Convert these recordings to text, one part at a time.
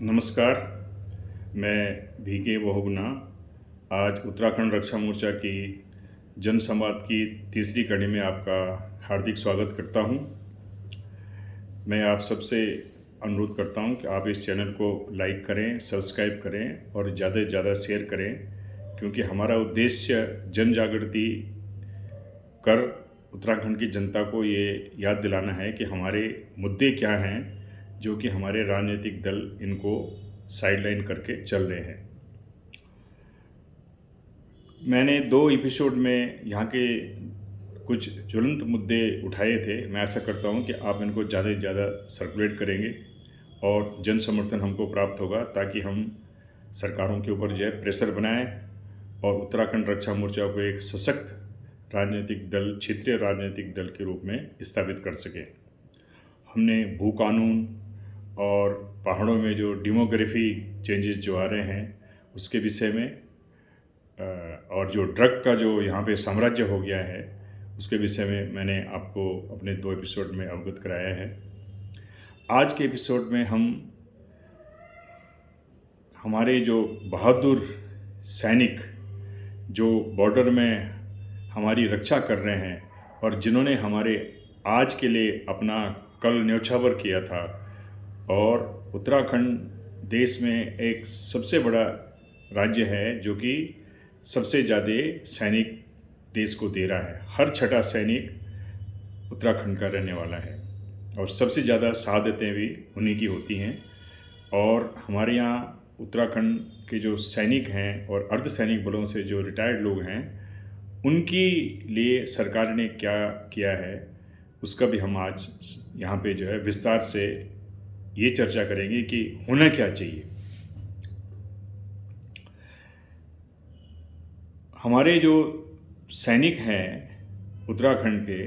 नमस्कार। मैं VK बहुगुणा आज उत्तराखंड रक्षा मोर्चा की जन संवाद की तीसरी कड़ी में आपका हार्दिक स्वागत करता हूं। मैं आप सबसे अनुरोध करता हूं कि आप इस चैनल को लाइक करें, सब्सक्राइब करें और ज़्यादा से ज़्यादा शेयर करें, क्योंकि हमारा उद्देश्य जन जागृति कर उत्तराखंड की जनता को ये याद दिलाना है कि हमारे मुद्दे क्या हैं, जो कि हमारे राजनीतिक दल इनको साइडलाइन करके चल रहे हैं। मैंने 2 एपिसोड में यहाँ के कुछ ज्वलंत मुद्दे उठाए थे। मैं आशा करता हूँ कि आप इनको ज़्यादा से ज़्यादा सर्कुलेट करेंगे और जन समर्थन हमको प्राप्त होगा, ताकि हम सरकारों के ऊपर जो है प्रेशर बनाएं और उत्तराखंड रक्षा मोर्चा को एक सशक्त राजनीतिक दल, क्षेत्रीय राजनीतिक दल के रूप में स्थापित कर सकें। हमने भू कानून और पहाड़ों में जो डेमोग्राफी चेंजेस जो आ रहे हैं उसके विषय में, और जो ड्रग का जो यहाँ पे साम्राज्य हो गया है उसके विषय में मैंने आपको अपने 2 एपिसोड में अवगत कराया है। आज के एपिसोड में हम हमारे जो बहादुर सैनिक जो बॉर्डर में हमारी रक्षा कर रहे हैं और जिन्होंने हमारे आज के लिए अपना कल न्योछावर किया था, और उत्तराखंड देश में एक सबसे बड़ा राज्य है जो कि सबसे ज़्यादा सैनिक देश को दे रहा है। हर छठा सैनिक उत्तराखंड का रहने वाला है और सबसे ज़्यादा शहादतें भी उन्हीं की होती हैं। और हमारे यहाँ उत्तराखंड के जो सैनिक हैं और अर्धसैनिक बलों से जो रिटायर्ड लोग हैं, उनकी लिए सरकार ने क्या किया है उसका भी हम आज यहाँ पे जो है विस्तार से ये चर्चा करेंगे कि होना क्या चाहिए। हमारे जो सैनिक हैं उत्तराखंड के,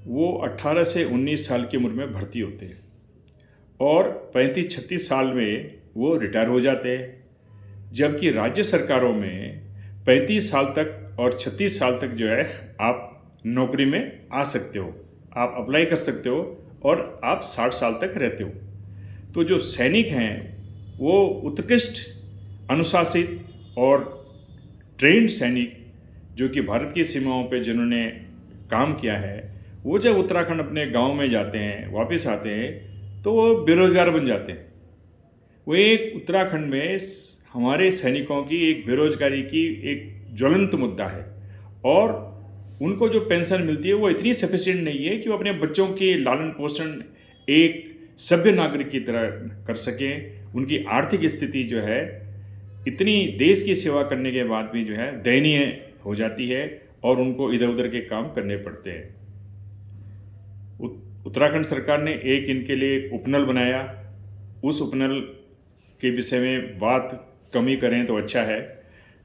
वो 18 से 19 साल की उम्र में भर्ती होते हैं और 35-36 साल में वो रिटायर हो जाते हैं, जबकि राज्य सरकारों में 35 साल तक और 36 साल तक जो है आप नौकरी में आ सकते हो, आप अप्लाई कर सकते हो और आप 60 साल तक रहते हो। तो जो सैनिक हैं वो उत्कृष्ट, अनुशासित और ट्रेंड सैनिक जो कि भारत की सीमाओं पे जिन्होंने काम किया है, वो जब उत्तराखंड अपने गांव में जाते हैं, वापस आते हैं, तो वो बेरोजगार बन जाते हैं। वो एक उत्तराखंड में हमारे सैनिकों की एक बेरोजगारी की एक ज्वलंत मुद्दा है, और उनको जो पेंशन मिलती है वो इतनी सफिशिएंट नहीं है कि वो अपने बच्चों के लालन पोषण एक सभ्य नागरिक की तरह कर सकें। उनकी आर्थिक स्थिति जो है इतनी देश की सेवा करने के बाद भी जो है दयनीय हो जाती है और उनको इधर उधर के काम करने पड़ते हैं। उत्तराखंड सरकार ने एक इनके लिए उपनल बनाया। उस उपनल के विषय में बात कम ही करें तो अच्छा है।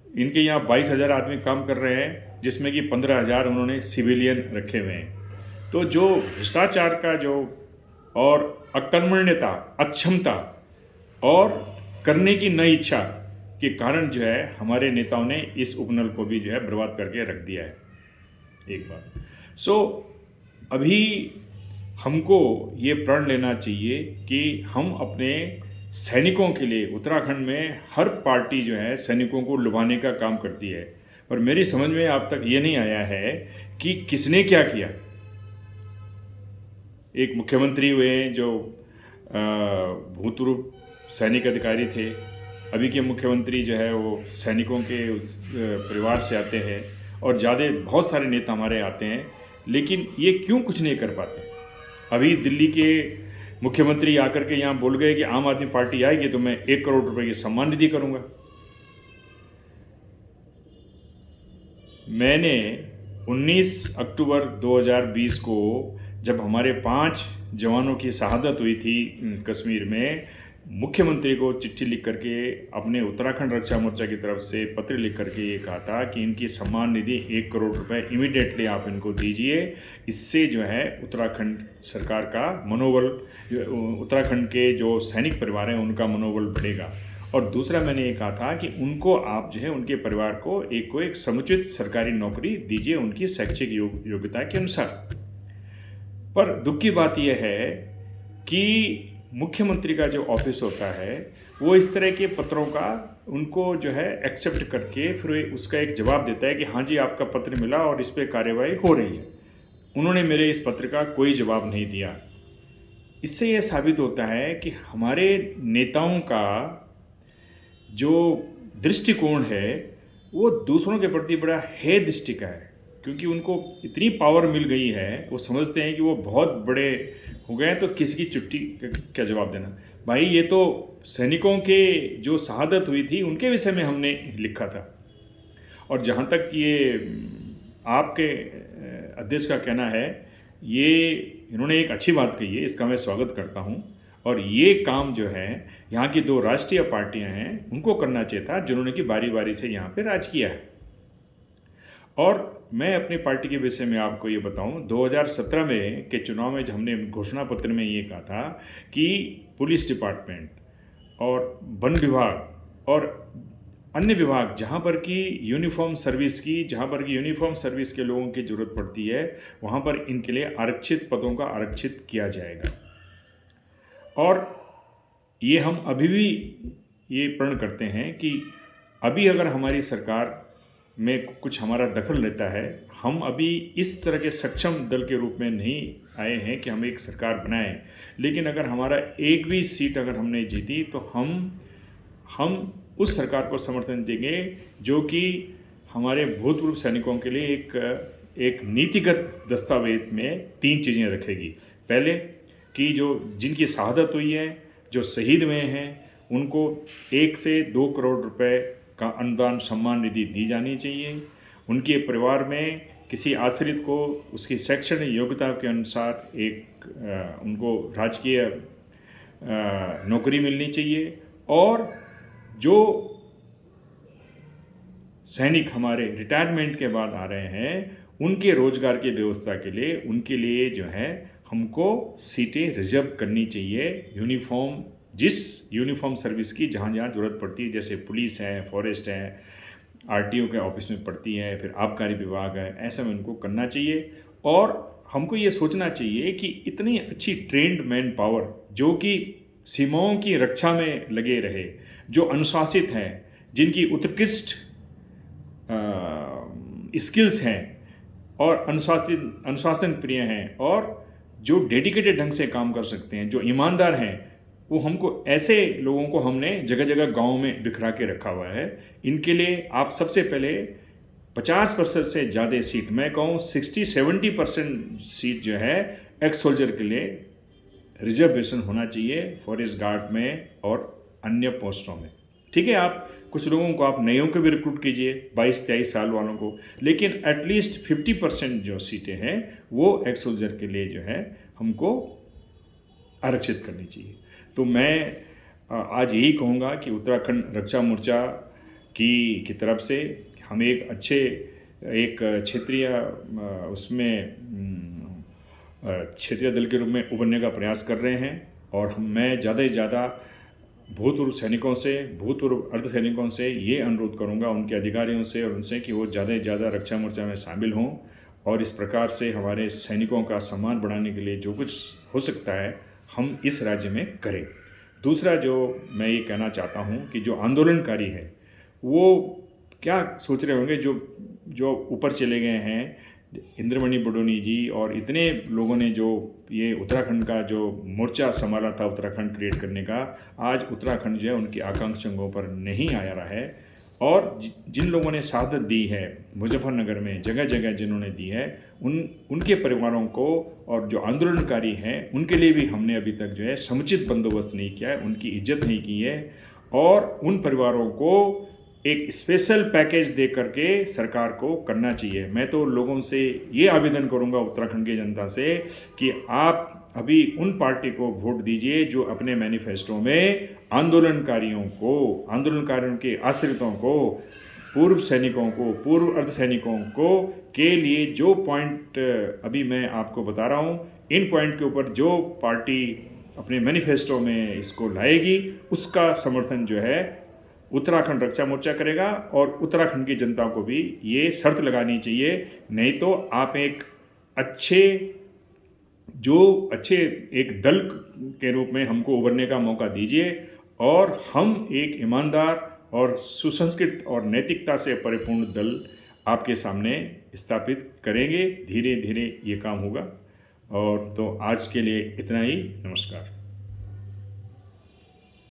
इनके यहाँ 22,000 आदमी काम कर रहे हैं, जिसमें कि 15,000 उन्होंने सिविलियन रखे हुए हैं। तो जो भ्रष्टाचार का जो और अकर्मण्यता, अक्षमता और करने की नई इच्छा के कारण जो है हमारे नेताओं ने इस उपनल को भी जो है बर्बाद करके रख दिया है। एक बात अभी हमको ये प्रण लेना चाहिए कि हम अपने सैनिकों के लिए, उत्तराखंड में हर पार्टी जो है सैनिकों को लुभाने का काम करती है, पर मेरी समझ में अब तक ये नहीं आया है कि किसने क्या किया। एक मुख्यमंत्री हुए जो भूतपूर्व सैनिक अधिकारी थे, अभी के मुख्यमंत्री जो है वो सैनिकों के उस परिवार से आते हैं, और ज़्यादा बहुत सारे नेता हमारे आते हैं, लेकिन ये क्यों कुछ नहीं कर पाते। अभी दिल्ली के मुख्यमंत्री आकर के यहाँ बोल गए कि आम आदमी पार्टी आएगी तो मैं 1 करोड़ रुपए की सम्मान निधि करूँगा। मैंने 19 अक्टूबर 2020 को जब हमारे 5 जवानों की शहादत हुई थी कश्मीर में, मुख्यमंत्री को चिट्ठी लिख करके अपने उत्तराखंड रक्षा मोर्चा की तरफ से पत्र लिख करके ये कहा था कि इनकी सम्मान निधि 1 करोड़ रुपए इमीडिएटली आप इनको दीजिए। इससे जो है उत्तराखंड सरकार का मनोबल, उत्तराखंड के जो सैनिक परिवार हैं उनका मनोबल बढ़ेगा। और दूसरा मैंने ये कहा था कि उनको आप जो है उनके परिवार को एक समुचित सरकारी नौकरी दीजिए उनकी शैक्षिक योग्यता के अनुसार। पर दुख की बात यह है कि मुख्यमंत्री का जो ऑफिस होता है वो इस तरह के पत्रों का उनको जो है एक्सेप्ट करके फिर उसका एक जवाब देता है कि हाँ जी आपका पत्र मिला और इस पर कार्रवाई हो रही है। उन्होंने मेरे इस पत्र का कोई जवाब नहीं दिया। इससे ये साबित होता है कि हमारे नेताओं का जो दृष्टिकोण है वो दूसरों के प्रति बड़ा हे दृष्टि का है, क्योंकि उनको इतनी पावर मिल गई है, वो समझते हैं कि वो बहुत बड़े हो गए हैं तो किसी की चुट्टी क्या जवाब देना। भाई ये तो सैनिकों के जो शहादत हुई थी उनके विषय में हमने लिखा था। और जहाँ तक ये आपके अध्यक्ष का कहना है, ये इन्होंने एक अच्छी बात कही है, इसका मैं स्वागत करता हूँ। और ये काम जो है यहाँ की 2 राष्ट्रीय पार्टियां हैं उनको करना चाहिए था, जिन्होंने कि बारी बारी से यहाँ पे राज किया है। और मैं अपनी पार्टी के विषय में आपको ये बताऊं, 2017 में के चुनाव में हमने घोषणा पत्र में ये कहा था कि पुलिस डिपार्टमेंट और वन विभाग और अन्य विभाग जहाँ पर कि यूनिफॉर्म सर्विस के लोगों की ज़रूरत पड़ती है, वहाँ पर इनके लिए आरक्षित पदों का आरक्षित किया जाएगा। और ये हम अभी भी ये प्रण करते हैं कि अभी अगर हमारी सरकार में कुछ हमारा दखल लेता है, हम अभी इस तरह के सक्षम दल के रूप में नहीं आए हैं कि हम एक सरकार बनाएं, लेकिन अगर हमारा एक भी सीट अगर हमने जीती तो हम उस सरकार को समर्थन देंगे जो कि हमारे भूतपूर्व सैनिकों के लिए एक नीतिगत दस्तावेज में 3 चीज़ें रखेगी। पहले कि जो जिनकी शहादत हुई है, जो शहीद हुए हैं, उनको 1 से 2 करोड़ रुपए का अनुदान सम्मान निधि दी जानी चाहिए। उनके परिवार में किसी आश्रित को उसकी शैक्षणिक योग्यता के अनुसार उनको राजकीय नौकरी मिलनी चाहिए। और जो सैनिक हमारे रिटायरमेंट के बाद आ रहे हैं, उनके रोजगार की व्यवस्था के लिए उनके लिए जो है हमको सीटें रिजर्व करनी चाहिए। जिस यूनिफॉर्म सर्विस की जहाँ जहाँ ज़रूरत पड़ती है, जैसे पुलिस है, फॉरेस्ट है, आरटीओ के ऑफिस में पड़ती है, फिर आबकारी विभाग है, ऐसा में उनको करना चाहिए। और हमको ये सोचना चाहिए कि इतनी अच्छी ट्रेंड मैन पावर जो कि सीमाओं की रक्षा में लगे रहे, जो अनुशासित हैं, जिनकी उत्कृष्ट स्किल्स हैं और अनुशासन प्रिय हैं और जो डेडिकेटेड ढंग से काम कर सकते हैं, जो ईमानदार हैं, वो हमको ऐसे लोगों को हमने जगह जगह गाँव में बिखरा के रखा हुआ है। इनके लिए आप सबसे पहले 50% से ज़्यादा सीट, मैं कहूँ 60-70% सीट जो है एक्स सोल्जर के लिए रिजर्वेशन होना चाहिए फॉरेस्ट गार्ड में और अन्य पोस्टों में। ठीक है, आप कुछ लोगों को आप नयों को भी रिक्रूट कीजिए, 22-23 साल वालों को, लेकिन एटलीस्ट 50% जो सीटें हैं वो एक्स सोल्जर के लिए जो है हमको आरक्षित करनी चाहिए। तो मैं आज यही कहूँगा कि उत्तराखंड रक्षा मोर्चा की तरफ से हम एक अच्छे क्षेत्रीय दल के रूप में उभरने का प्रयास कर रहे हैं। और मैं ज़्यादा से ज़्यादा भूतपूर्व सैनिकों से, भूतपूर्व अर्धसैनिकों से ये अनुरोध करूँगा, उनके अधिकारियों से और उनसे, कि वो ज़्यादा से ज़्यादा रक्षा मोर्चा में शामिल हों और इस प्रकार से हमारे सैनिकों का सम्मान बढ़ाने के लिए जो कुछ हो सकता है हम इस राज्य में करें। दूसरा जो मैं ये कहना चाहता हूँ कि जो आंदोलनकारी है वो क्या सोच रहे होंगे, जो ऊपर चले गए हैं, इंद्रमणि बडोनी जी और इतने लोगों ने जो ये उत्तराखंड का जो मोर्चा संभाला था उत्तराखंड क्रिएट करने का, आज उत्तराखंड जो है उनकी आकांक्षाओं पर नहीं आ रहा है। और जिन लोगों ने शहादत दी है मुजफ्फरनगर में, जगह जगह जिन्होंने दी है, उनके परिवारों को और जो आंदोलनकारी हैं उनके लिए भी हमने अभी तक जो है समुचित बंदोबस्त नहीं किया है, उनकी इज्जत नहीं की है। और उन परिवारों को एक स्पेशल पैकेज दे करके सरकार को करना चाहिए। मैं तो लोगों से ये आवेदन करूंगा, उत्तराखंड की जनता से, कि आप अभी उन पार्टी को वोट दीजिए जो अपने मैनिफेस्टो में आंदोलनकारियों के आश्रितों को, पूर्व सैनिकों को, पूर्व अर्धसैनिकों को के लिए जो पॉइंट अभी मैं आपको बता रहा हूँ, इन पॉइंट के ऊपर जो पार्टी अपने मैनिफेस्टो में इसको लाएगी उसका समर्थन जो है उत्तराखंड रक्षा मोर्चा करेगा। और उत्तराखंड की जनता को भी ये शर्त लगानी चाहिए, नहीं तो आप एक अच्छे जो अच्छे एक दल के रूप में हमको उभरने का मौका दीजिए और हम एक ईमानदार और सुसंस्कृत और नैतिकता से परिपूर्ण दल आपके सामने स्थापित करेंगे। धीरे धीरे ये काम होगा। और तो आज के लिए इतना ही। नमस्कार।